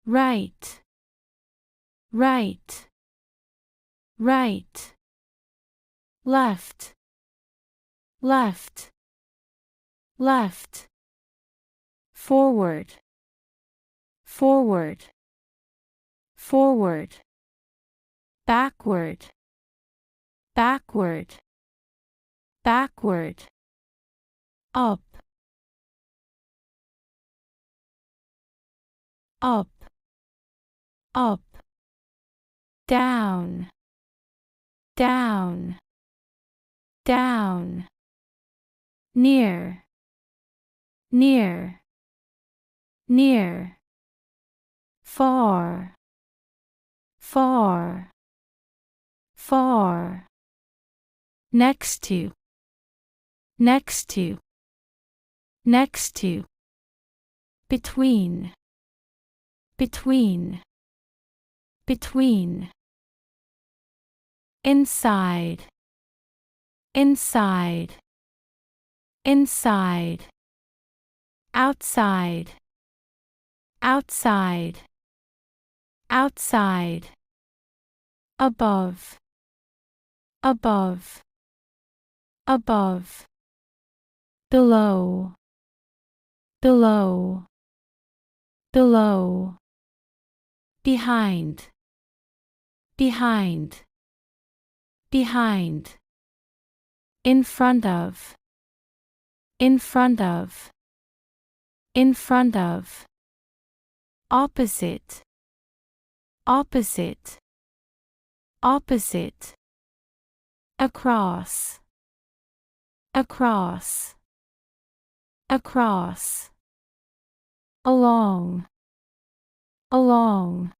right, right, right, left, left, left, forward, forward, forward, backward, backward, backward, up, up, up, down, down, down, near, near, near, far, far, far, next to, next to, next to, between, between, between, inside, inside, inside, outside, outside, outside, above, above, above, below, below, below, behind, behind, behind, in front of, in front of, in front of, opposite, opposite, opposite, across, across, across, along, along,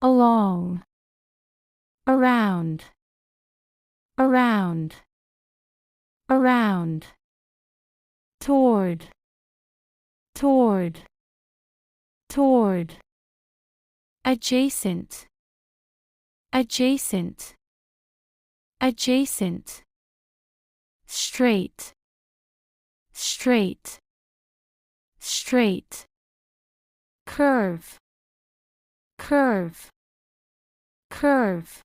along, around, around, around, toward, toward, toward, adjacent, adjacent, adjacent, straight, straight, straight, curve, curve, curve,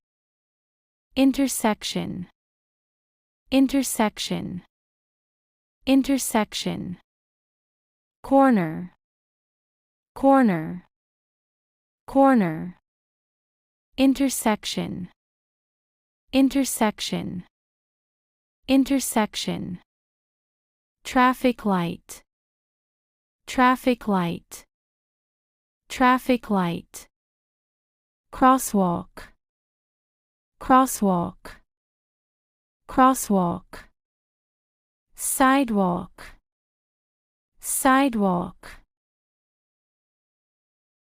intersection, intersection, intersection, corner, corner, corner, intersection, intersection, intersection, traffic light, traffic light, traffic light, crosswalk, crosswalk, crosswalk, sidewalk, sidewalk,